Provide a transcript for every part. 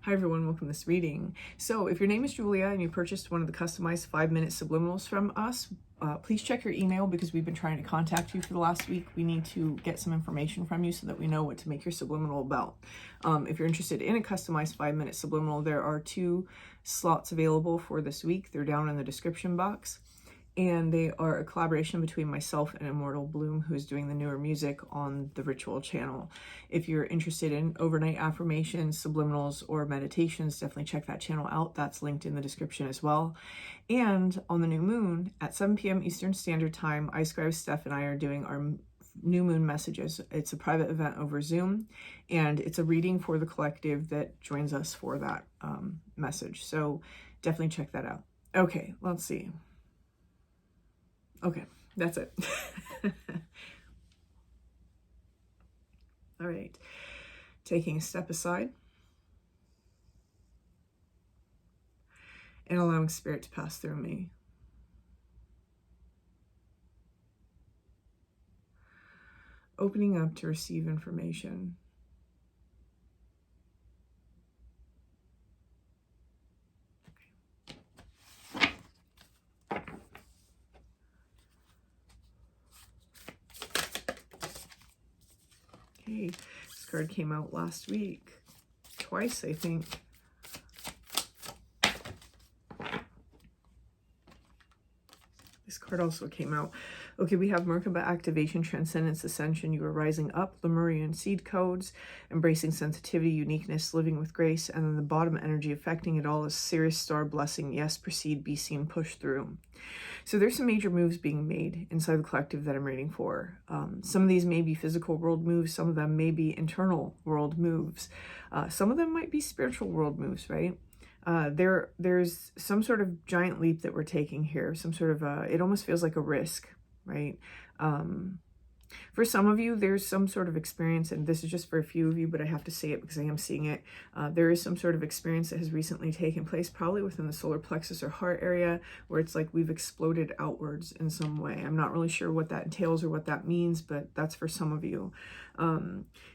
Hi everyone, welcome to this reading. So if your name is Julia and you purchased one of the customized 5-minute subliminals from us, please check your email because we've been trying to contact you for the last week. We need to get some information from you so that we know what to make your subliminal about. If you're interested in a customized 5-minute subliminal, there are 2 slots available for this week. They're down in the description box. And they are a collaboration between myself and Immortal Bloom, who's doing the newer music on the Ritual channel. If you're interested in overnight affirmations, subliminals, or meditations, definitely check that channel out. That's linked in the description as well. And on the new moon at 7 p.m. Eastern Standard Time, iScribe Steph and I are doing our new moon messages. It's a private event over Zoom, and it's a reading for the collective that joins us for that message. So definitely check that out. Okay, let's see. Okay, that's it. All right, taking a step aside and allowing spirit to pass through me. Opening up to receive information. Okay, this card came out last week, twice, I think. This card also came out. Okay, we have Merkaba activation, transcendence, ascension. You are rising up, Lemurian seed codes, embracing sensitivity, uniqueness, living with grace. And then the bottom energy affecting it all is Sirius star blessing. Yes, proceed, be seen, push through. So there's some major moves being made inside the collective that I'm reading for. Some of these may be physical world moves. Some of them may be internal world moves. Some of them might be spiritual world moves, right? There's some sort of giant leap that we're taking here. Some sort of, it almost feels like a risk, right? For some of you, there's some sort of experience, and this is just for a few of you, but I have to say it because I am seeing it. There is some sort of experience that has recently taken place, probably within the solar plexus or heart area, where it's like we've exploded outwards in some way. I'm not really sure what that entails or what that means, but that's for some of you.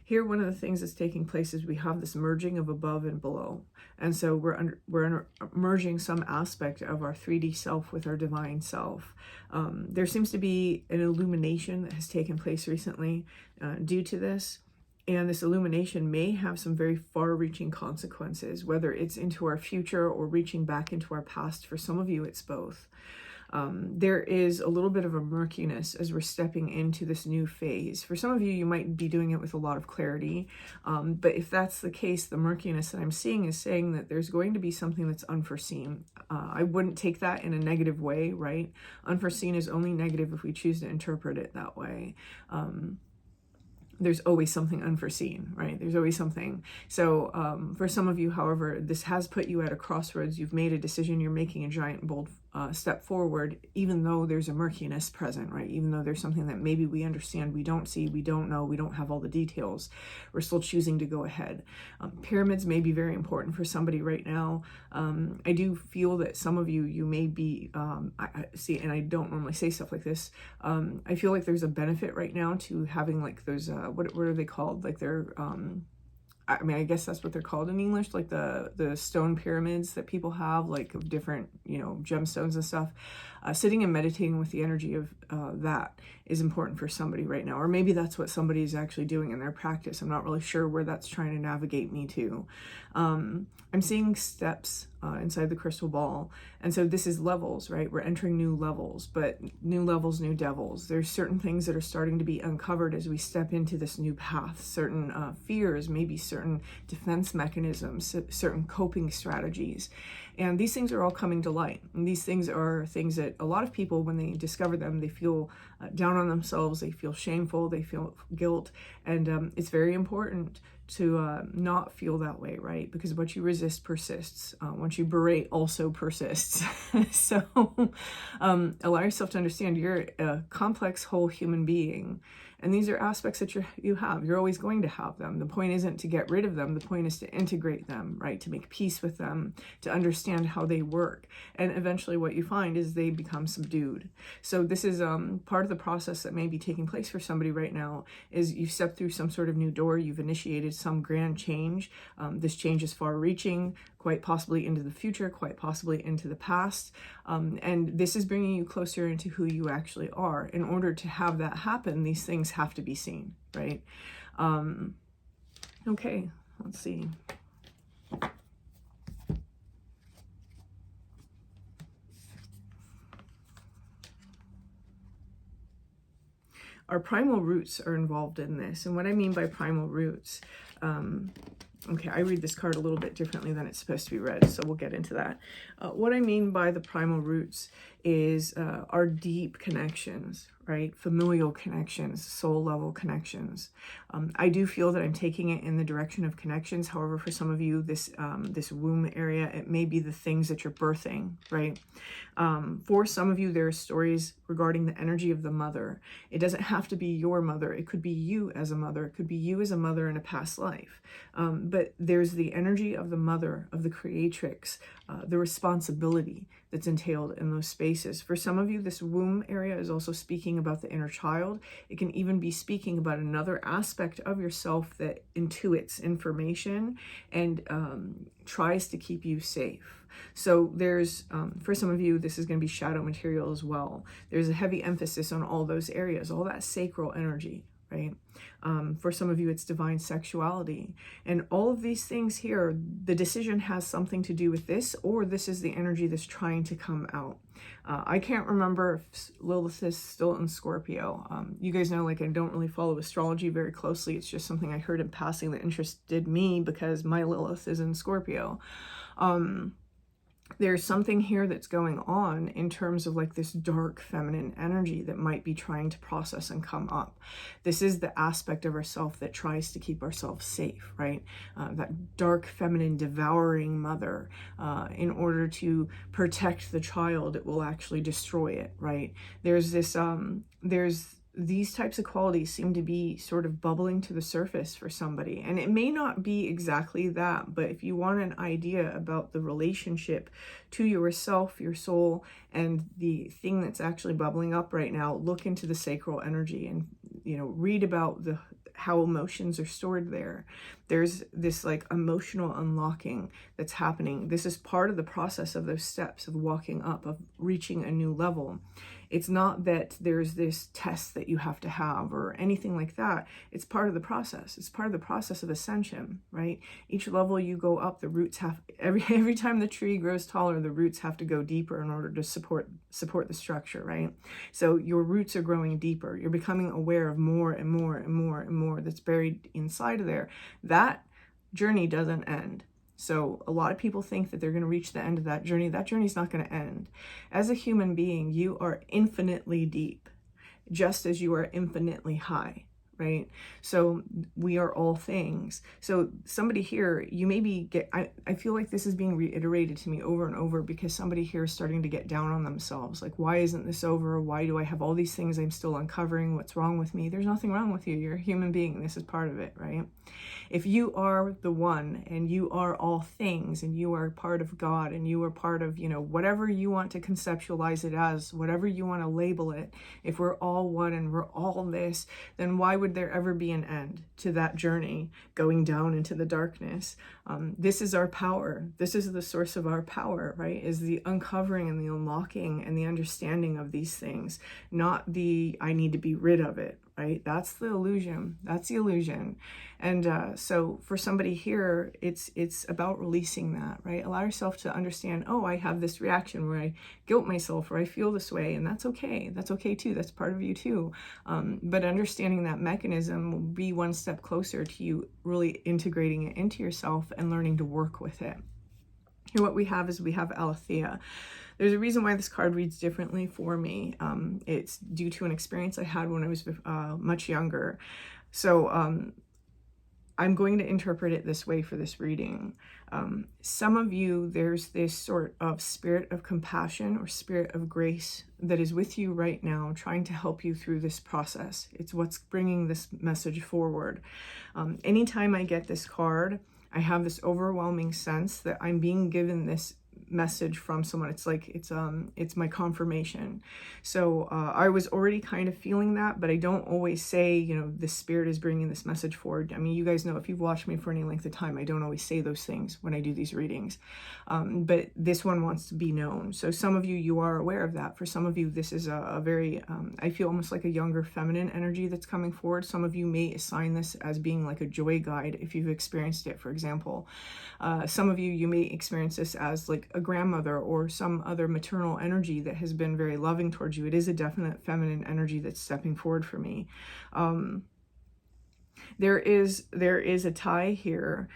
Here, one of the things that's taking place is we have this merging of above and below. And so we're merging some aspect of our 3D self with our divine self. There seems to be an illumination that has taken place recently due to this. And this illumination may have some very far-reaching consequences, whether it's into our future or reaching back into our past. For some of you, it's both. There is a little bit of a murkiness as we're stepping into this new phase. For some of you, you might be doing it with a lot of clarity. But if that's the case, the murkiness that I'm seeing is saying that there's going to be something that's unforeseen. I wouldn't take that in a negative way, right? Unforeseen is only negative if we choose to interpret it that way. There's always something unforeseen, right? There's always something. So for some of you, however, this has put you at a crossroads. You've made a decision. You're making a giant, bold step forward, even though there's a murkiness present, right? Even though there's something that maybe we understand, we don't see, we don't know, we don't have all the details. We're still choosing to go ahead. Pyramids may be very important for somebody right now. I do feel that some of you, you may be, I see, and I don't normally say stuff like this. I feel like there's a benefit right now to having like those, what are they called? Like they're, I mean, I guess that's what they're called in English, like the stone pyramids that people have, like of different, you know, gemstones and stuff. Sitting and meditating with the energy of that is important for somebody right now. Or maybe that's what somebody is actually doing in their practice. I'm not really sure where that's trying to navigate me to. I'm seeing steps inside the crystal ball. And so this is levels, right? We're entering new levels, but new levels, new devils. There's certain things that are starting to be uncovered as we step into this new path. Certain fears, maybe certain defense mechanisms, certain coping strategies. And these things are all coming to light. And these things are things that a lot of people, when they discover them, they feel down on themselves, they feel shameful, they feel guilt. And it's very important to not feel that way, right? Because what you resist persists. What you berate also persists. So allow yourself to understand you're a complex whole human being. And these are aspects that you have. You're always going to have them. The point isn't to get rid of them. The point is to integrate them, right? To make peace with them, to understand how they work. And eventually what you find is they become subdued. So this is part of the process that may be taking place for somebody right now, is you've stepped through some sort of new door. You've initiated some grand change. This change is far reaching, quite possibly into the future, quite possibly into the past. And this is bringing you closer into who you actually are. In order to have that happen, these things have to be seen, right? Okay, let's see. Our primal roots are involved in this. And what I mean by primal roots, okay, I read this card a little bit differently than it's supposed to be read, so we'll get into that. What I mean by the primal roots is our deep connections, right? Familial connections, soul level connections. I do feel that I'm taking it in the direction of connections. However, for some of you, this womb area, it may be the things that you're birthing, right? For some of you, there are stories regarding the energy of the mother. It doesn't have to be your mother. It could be you as a mother. It could be you as a mother in a past life. But there's the energy of the mother, of the creatrix, the responsibility that's entailed in those spaces. For some of you, this womb area is also speaking about the inner child. It can even be speaking about another aspect of yourself that intuits information and tries to keep you safe. So there's, for some of you, this is going to be shadow material as well. There's a heavy emphasis on all those areas, all that sacral energy, right? For some of you, it's divine sexuality. And all of these things here, the decision has something to do with this, or this is the energy that's trying to come out. I can't remember if Lilith is still in Scorpio. You guys know, like, I don't really follow astrology very closely. It's just something I heard in passing that interested me because my Lilith is in Scorpio. There's something here that's going on in terms of like this dark feminine energy that might be trying to process and come up. This is the aspect of ourself that tries to keep ourselves safe, right? That dark feminine devouring mother, in order to protect the child, it will actually destroy it, right? There's this, these types of qualities seem to be sort of bubbling to the surface for somebody. And it may not be exactly that, but if you want an idea about the relationship to yourself, your soul, and the thing that's actually bubbling up right now, look into the sacral energy and, you know, read about how emotions are stored there. There's this like emotional unlocking that's happening. This is part of the process of those steps of walking up, of reaching a new level. It's not that there's this test that you have to have or anything like that. It's part of the process. It's part of the process of ascension, right? Each level you go up, the roots have, every time the tree grows taller, the roots have to go deeper in order to support the structure, right? So your roots are growing deeper. You're becoming aware of more and more and more and more that's buried inside of there. That journey doesn't end. So a lot of people think that they're going to reach the end of that journey. That journey's not going to end. As a human being, you are infinitely deep, just as you are infinitely high, right? So we are all things. So somebody here, you maybe I feel like this is being reiterated to me over and over because somebody here is starting to get down on themselves. Like, why isn't this over? Why do I have all these things I'm still uncovering? What's wrong with me? There's nothing wrong with you. You're a human being. This is part of it, right? If you are the one and you are all things and you are part of God and you are part of, you know, whatever you want to conceptualize it as, whatever you want to label it, if we're all one and we're all this, then why would there ever be an end to that journey going down into the darkness? This is our power. This is the source of our power, right? Is the uncovering and the unlocking and the understanding of these things, not the I need to be rid of it, right? That's the illusion. That's the illusion. And so for somebody here, it's about releasing that, right? Allow yourself to understand, oh, I have this reaction where I guilt myself or I feel this way, and that's okay. That's okay too. That's part of you too. But understanding that mechanism will be one step closer to you really integrating it into yourself and learning to work with it. Here what we have is we have Aletheia. There's a reason why this card reads differently for me. It's due to an experience I had when I was much younger. So I'm going to interpret it this way for this reading. Some of you, there's this sort of spirit of compassion or spirit of grace that is with you right now, trying to help you through this process. It's what's bringing this message forward. Anytime I get this card, I have this overwhelming sense that I'm being given this message from someone. It's like it's my confirmation. So I was already kind of feeling that, but I don't always say, you know, the spirit is bringing this message forward. I mean, you guys know, if you've watched me for any length of time, I don't always say those things when I do these readings, but this one wants to be known. So some of you, you are aware of that. For some of you, this is a very I feel almost like a younger feminine energy that's coming forward. Some of you may assign this as being like a joy guide if you've experienced it, for example. Some of you, you may experience this as like a grandmother or some other maternal energy that has been very loving towards you. It is a definite feminine energy that's stepping forward for me. There is a tie here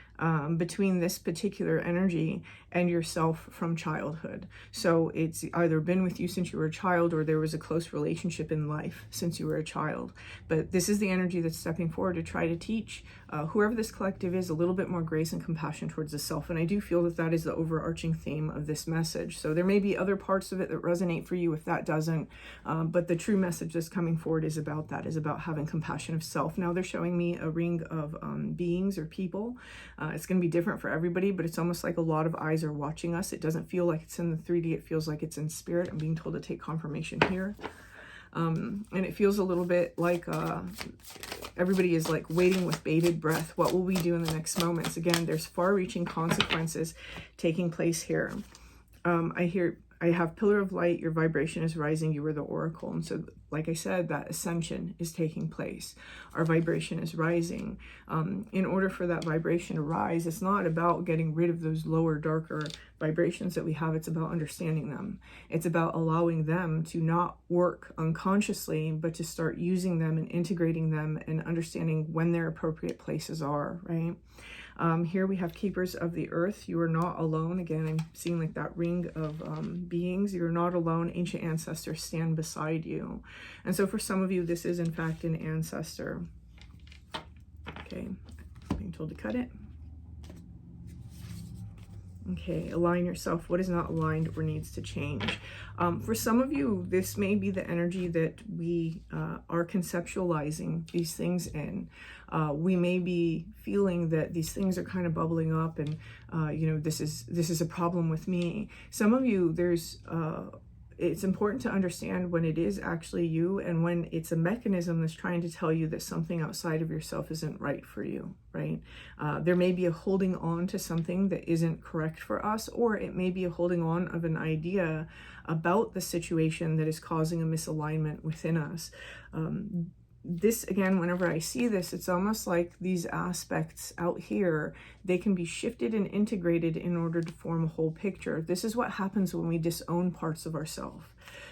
between this particular energy and yourself from childhood. So it's either been with you since you were a child, or there was a close relationship in life since you were a child. But this is the energy that's stepping forward to try to teach whoever this collective is a little bit more grace and compassion towards the self. And I do feel that that is the overarching theme of this message. So there may be other parts of it that resonate for you if that doesn't, but the true message that's coming forward is about that, is about having compassion of self. Now they're showing me a ring of beings or people. It's going to be different for everybody, but it's almost like a lot of eyes are watching us. It doesn't feel like it's in the 3D. It feels like it's in spirit. I'm being told to take confirmation here. And it feels a little bit like everybody is like waiting with bated breath. What will we do in the next moments? Again, there's far-reaching consequences taking place here. I have pillar of light, your vibration is rising, you are the oracle. And so, like I said, that ascension is taking place. Our vibration is rising. In order for that vibration to rise, it's not about getting rid of those lower, darker vibrations that we have. It's about understanding them. It's about allowing them to not work unconsciously, but to start using them and integrating them and understanding when their appropriate places are, right? Here we have keepers of the earth. You are not alone. Again, I'm seeing like that ring of beings. You're not alone. Ancient ancestors stand beside you. And so for some of you, this is in fact an ancestor. Okay, being told to cut it. Okay, align yourself. What is not aligned or needs to change? For some of you, this may be the energy that we are conceptualizing these things in. We may be feeling that these things are kind of bubbling up, and you know, this is a problem with me. Some of you, it's important to understand when it is actually you and when it's a mechanism that's trying to tell you that something outside of yourself isn't right for you, right? There may be a holding on to something that isn't correct for us, or it may be a holding on of an idea about the situation that is causing a misalignment within us. This, again, whenever I see this, it's almost like these aspects out here, they can be shifted and integrated in order to form a whole picture. This is what happens when we disown parts of ourselves.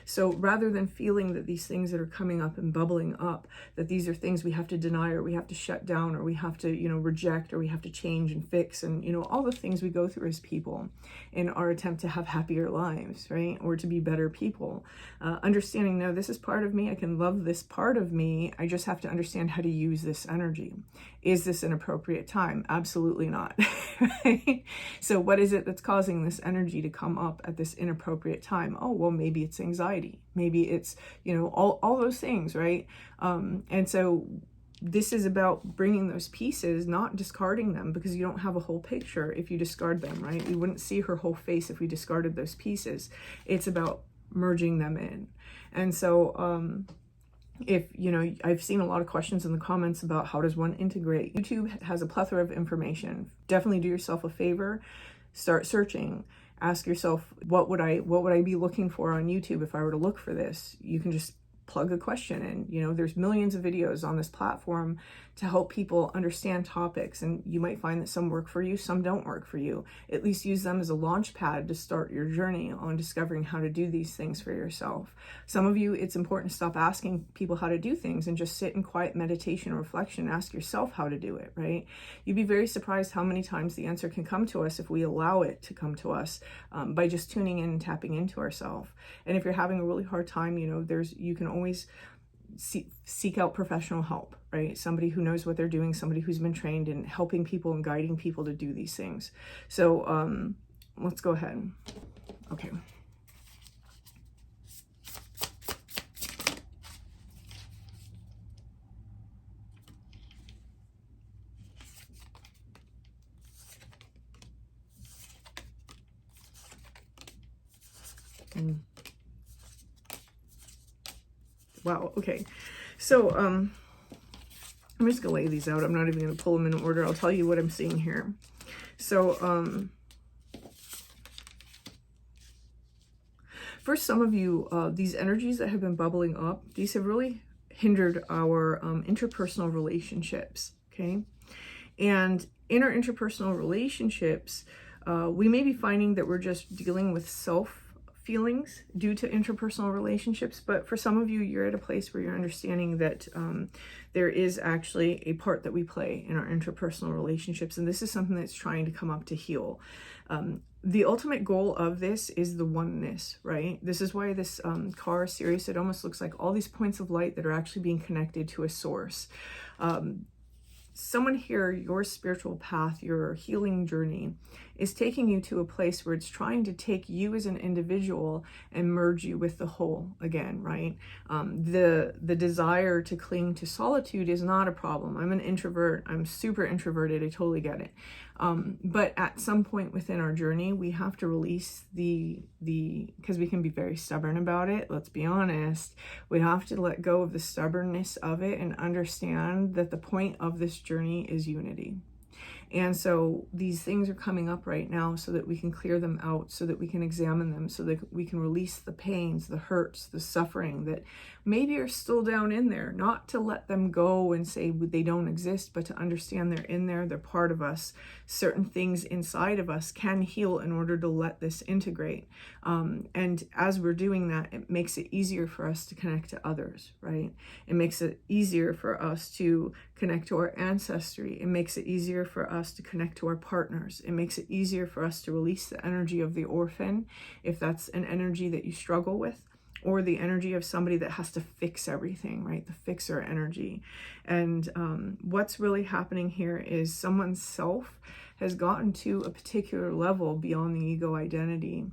So rather than feeling that these things that are coming up and bubbling up, that these are things we have to deny, or we have to shut down, or we have to, you know, reject, or we have to change and fix, and, you know, all the things we go through as people in our attempt to have happier lives, right? Or to be better people. Understanding, no, this is part of me. I can love this part of me. I just have to understand how to use this energy. Is this an appropriate time? Absolutely not. Right? So what is it that's causing this energy to come up at this inappropriate time? Oh, well, maybe it's anxiety. Maybe it's, you know, all those things, right? And so this is about bringing those pieces, not discarding them, because you don't have a whole picture if you discard them, right? We wouldn't see her whole face if we discarded those pieces. It's about merging them in. And so, if, you know, I've seen a lot of questions in the comments about how does one integrate. YouTube has a plethora of information. Definitely do yourself a favor. Start searching. Ask yourself, what would I be looking for on YouTube if I were to look for this? You can just plug a question in. You know, there's millions of videos on this platform to help people understand topics, and you might find that some work for you, some don't work for you. At least use them as a launch pad to start your journey on discovering how to do these things for yourself. Some of you, it's important to stop asking people how to do things and just sit in quiet meditation or reflection. Ask yourself how to do it, right? You'd be very surprised how many times the answer can come to us if we allow it to come to us, by just tuning in and tapping into ourselves. And if you're having a really hard time, you know, you can always seek out professional help, right? Somebody who knows what they're doing, somebody who's been trained in helping people and guiding people to do these things. So let's go ahead. Okay. Wow, okay. So I'm just gonna lay these out. I'm not even gonna pull them in order. I'll tell you what I'm seeing here. So for some of you, these energies that have been bubbling up, these have really hindered our interpersonal relationships, okay? And in our interpersonal relationships, we may be finding that we're just dealing with self feelings due to interpersonal relationships, but for some of you, you're at a place where you're understanding that there is actually a part that we play in our interpersonal relationships, and this is something that's trying to come up to heal. The ultimate goal of this is the oneness, right? This is why this car series, it almost looks like all these points of light that are actually being connected to a source. Someone here, your spiritual path, your healing journey is taking you to a place where it's trying to take you as an individual and merge you with the whole again, right? The desire to cling to solitude is not a problem. I'm an introvert. I'm super introverted. I totally get it. But at some point within our journey, we have to release because we can be very stubborn about it. Let's be honest. We have to let go of the stubbornness of it and understand that the point of this journey is unity. And so these things are coming up right now so that we can clear them out, so that we can examine them, so that we can release the pains, the hurts, the suffering that maybe are still down in there, not to let them go and say they don't exist, but to understand they're in there, they're part of us. Certain things inside of us can heal in order to let this integrate. And as we're doing that, it makes it easier for us to connect to others, right? It makes it easier for us to connect to our ancestry. It makes it easier for us to connect to our partners. It makes it easier for us to release the energy of the orphan, if that's an energy that you struggle with, or the energy of somebody that has to fix everything, right? The fixer energy. And what's really happening here is someone's self has gotten to a particular level beyond the ego identity.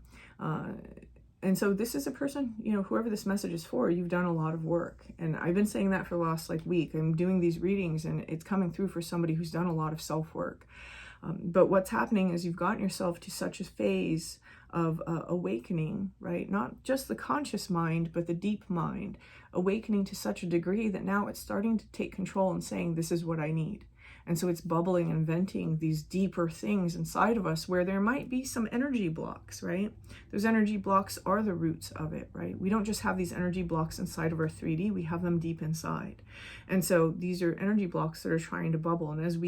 And so this is a person, you know, whoever this message is for, you've done a lot of work. And I've been saying that for the last week. I'm doing these readings and it's coming through for somebody who's done a lot of self-work. But what's happening is you've gotten yourself to such a phase of awakening, right? Not just the conscious mind, but the deep mind, awakening to such a degree that now it's starting to take control and saying, this is what I need. And so it's bubbling and venting these deeper things inside of us where there might be some energy blocks, right? Those energy blocks are the roots of it, right? We don't just have these energy blocks inside of our 3D, we have them deep inside. And so these are energy blocks that are trying to bubble. And as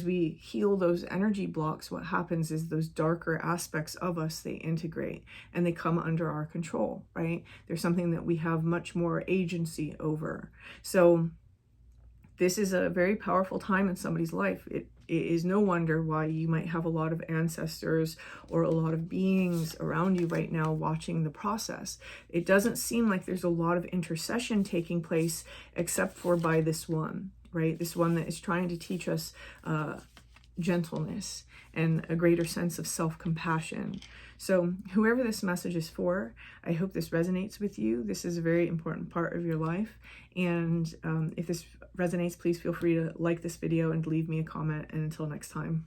we heal those energy blocks, what happens is those darker aspects of us, they integrate and they come under our control, right? There's something that we have much more agency over. So this is a very powerful time in somebody's life. It is no wonder why you might have a lot of ancestors or a lot of beings around you right now watching the process. It doesn't seem like there's a lot of intercession taking place except for by this one, right? This one that is trying to teach us gentleness and a greater sense of self-compassion. So whoever this message is for, I hope this resonates with you. This is a very important part of your life. And if this resonates, please feel free to like this video and leave me a comment. And until next time.